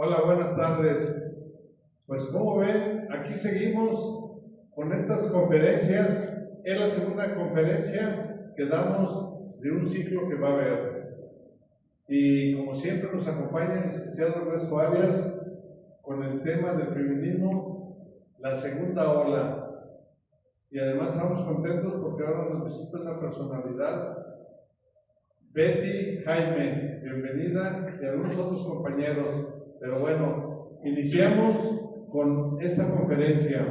Hola, buenas tardes. Pues como ven, aquí seguimos con estas conferencias. Es la segunda conferencia que damos de un ciclo que va a haber. Y como siempre nos acompaña el licenciado Ernesto Arias con el tema del feminismo, la segunda ola. Y además estamos contentos porque ahora nos visita una personalidad, Betty Jaime, bienvenida, y algunos otros compañeros. Pero bueno, iniciamos con esta conferencia.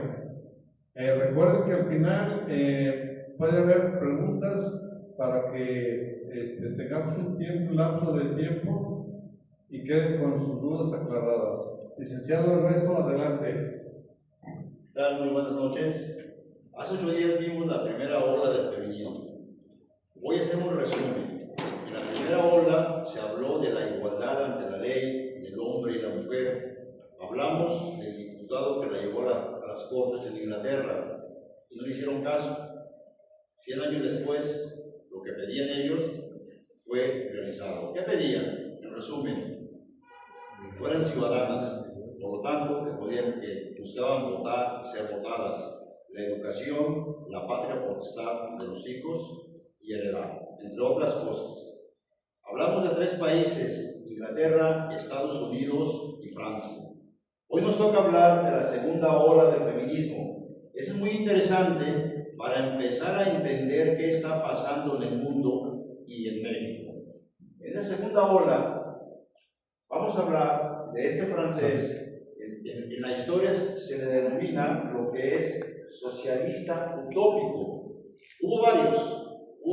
Recuerden que al final puede haber preguntas para que tengamos un lapso de tiempo y queden con sus dudas aclaradas. Licenciado Ernesto, adelante. ¿Qué tal? Muy buenas noches. Hace 8 días vimos la primera ola del feminismo. Voy a hacer un resumen. En la primera ola se habló de la igualdad ante la ley del hombre y la mujer. Hablamos del diputado que la llevó a las Cortes en Inglaterra y no le hicieron caso. 100 años después, lo que pedían ellos fue realizado. ¿Qué pedían? En resumen, que fueran ciudadanas, por lo tanto, que buscaban votar, ser votadas, la educación, la patria potestad de los hijos y heredar, entre otras cosas. Hablamos de 3 países, Inglaterra, Estados Unidos y Francia. Hoy nos toca hablar de la segunda ola del feminismo. Eso es muy interesante para empezar a entender qué está pasando en el mundo y en México. En la segunda ola vamos a hablar de este francés. En la historia se le denomina lo que es socialista utópico. Hubo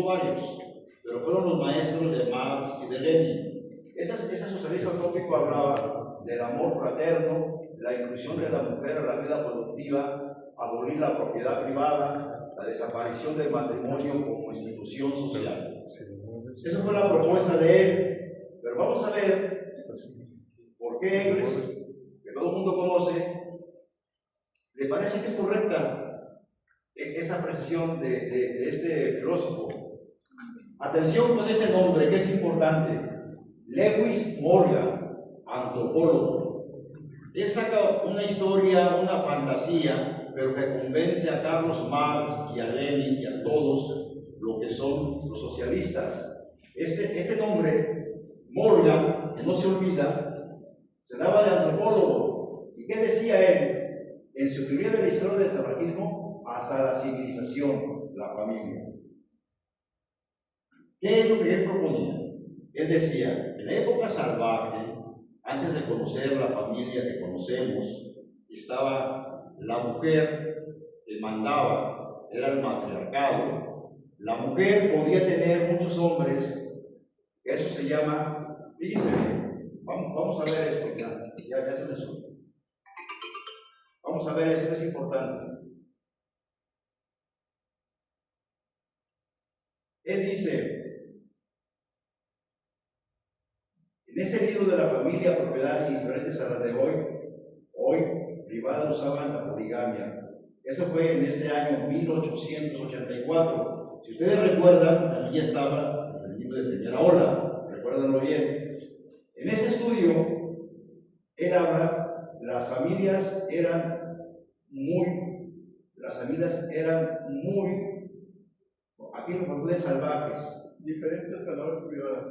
varios, pero fueron los maestros de Marx y de Lenin. Ese socialista utópico hablaba del amor fraterno, la inclusión de la mujer a la vida productiva, abolir la propiedad privada, la desaparición del matrimonio como institución social. Esa fue la propuesta de él, pero vamos a ver por qué Engels, que todo el mundo conoce, le parece que es correcta esa precisión de este filósofo. Atención con ese nombre que es importante, Lewis Morgan, antropólogo. Él saca una historia, una fantasía, pero que convence a Carlos Marx y a Lenin y a todos lo que son los socialistas. Este nombre, Morgan, que no se olvida, se daba de antropólogo. ¿Y qué decía él? En su teoría de la historia del salvajismo, hasta la civilización, la familia. ¿Qué es lo que él proponía? Él decía, en la época salvaje, antes de conocer la familia que conocemos, estaba la mujer que mandaba, era el matriarcado. La mujer podía tener muchos hombres, eso se llama, fíjense, vamos a ver esto, ya se me suelta. Vamos a ver, esto es importante. Él dice, en ese libro de la familia, propiedad diferentes a las de hoy privadas usaban la poligamia. Eso fue en este año 1884. Si ustedes recuerdan, también ya estaba el feminismo de primera ola, recuérdenlo bien. En ese estudio, él habla, las familias eran muy, aquí lo ponen salvajes, diferentes a la hora privada.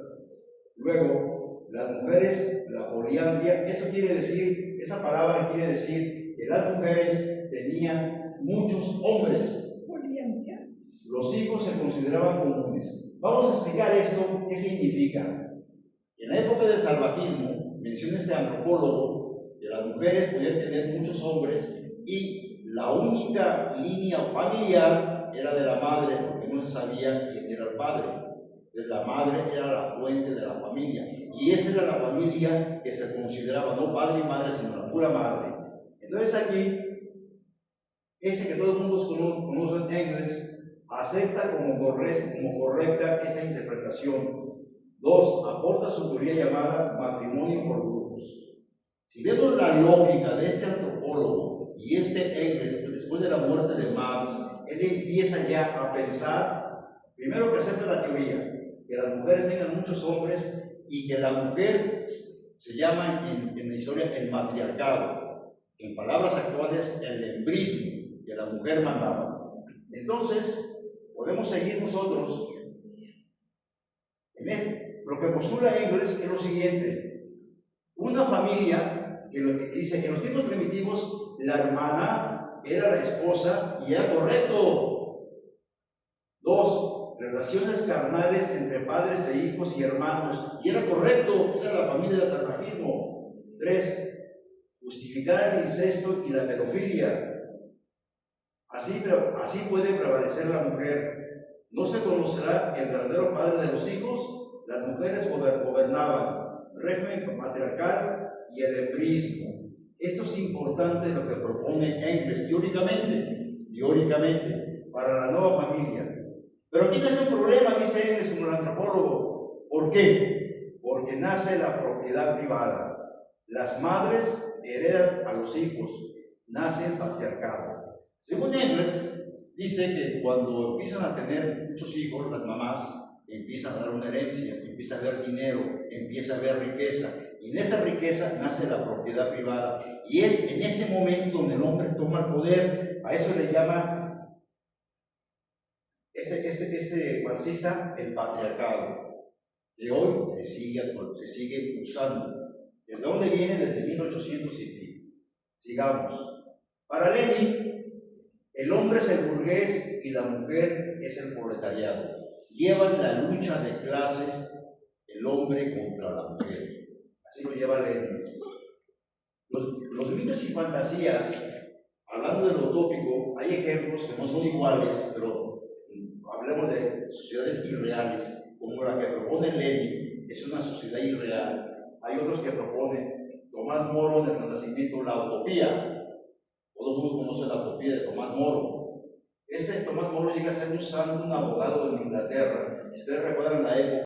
Luego, las mujeres, la poliandria, eso quiere decir, esa palabra quiere decir que las mujeres tenían muchos hombres. Poliandria. Los hijos se consideraban comunes. Vamos a explicar esto, qué significa. En la época del salvajismo, menciona este antropólogo, que las mujeres podían tener muchos hombres y la única línea familiar era de la madre, porque no se sabía quién era el padre. Entonces la madre era la fuente de la familia, y esa era la familia que se consideraba no padre y madre, sino la pura madre. Entonces aquí, ese que todo el mundo conoce en Engels, acepta como correcta esa interpretación. 2, aporta su teoría llamada matrimonio por grupos. Si vemos la lógica de este antropólogo y este Engels, después de la muerte de Marx, él empieza ya a pensar, primero que acepta la teoría, que las mujeres tengan muchos hombres y que la mujer se llama en la historia el matriarcado, en palabras actuales el embrismo, que la mujer mandaba. Entonces, podemos seguir nosotros en lo que postula Engels es lo siguiente: una familia que dice que en los tiempos primitivos la hermana era la esposa y era correcto. 2, relaciones carnales entre padres e hijos y hermanos, y era correcto, esa era la familia del salvajismo. 3, justificar el incesto y la pedofilia. Así puede prevalecer la mujer. No se conocerá el verdadero padre de los hijos. Las mujeres gobernaban, régimen matriarcal y el embrismo. Esto es importante lo que propone Engels teóricamente, para la nueva familia. Pero aquí nace un problema, dice Engels como el antropólogo. ¿Por qué? Porque nace la propiedad privada. Las madres heredan a los hijos, nace el patriarcado. Según Engels, dice que cuando empiezan a tener muchos hijos, las mamás empiezan a dar una herencia, empieza a haber dinero, empieza a haber riqueza, y en esa riqueza nace la propiedad privada, y es en ese momento donde el hombre toma el poder. A eso le llama este marxista el patriarcado, que hoy se sigue usando. ¿Desde dónde viene? Desde 1800 y pico. Sigamos. Para Lenin, el hombre es el burgués y la mujer es el proletariado. Llevan la lucha de clases el hombre contra la mujer. Así lo lleva Lenin. Los mitos y fantasías, hablando de lo utópico, hay ejemplos que no son iguales, pero hablemos de sociedades irreales, como la que propone Lenin, es una sociedad irreal. Hay otros que proponen Tomás Moro en el Renacimiento, la utopía. Todo el mundo conoce la utopía de Tomás Moro. Tomás Moro llega a ser un santo, un abogado en Inglaterra. Ustedes recuerdan la época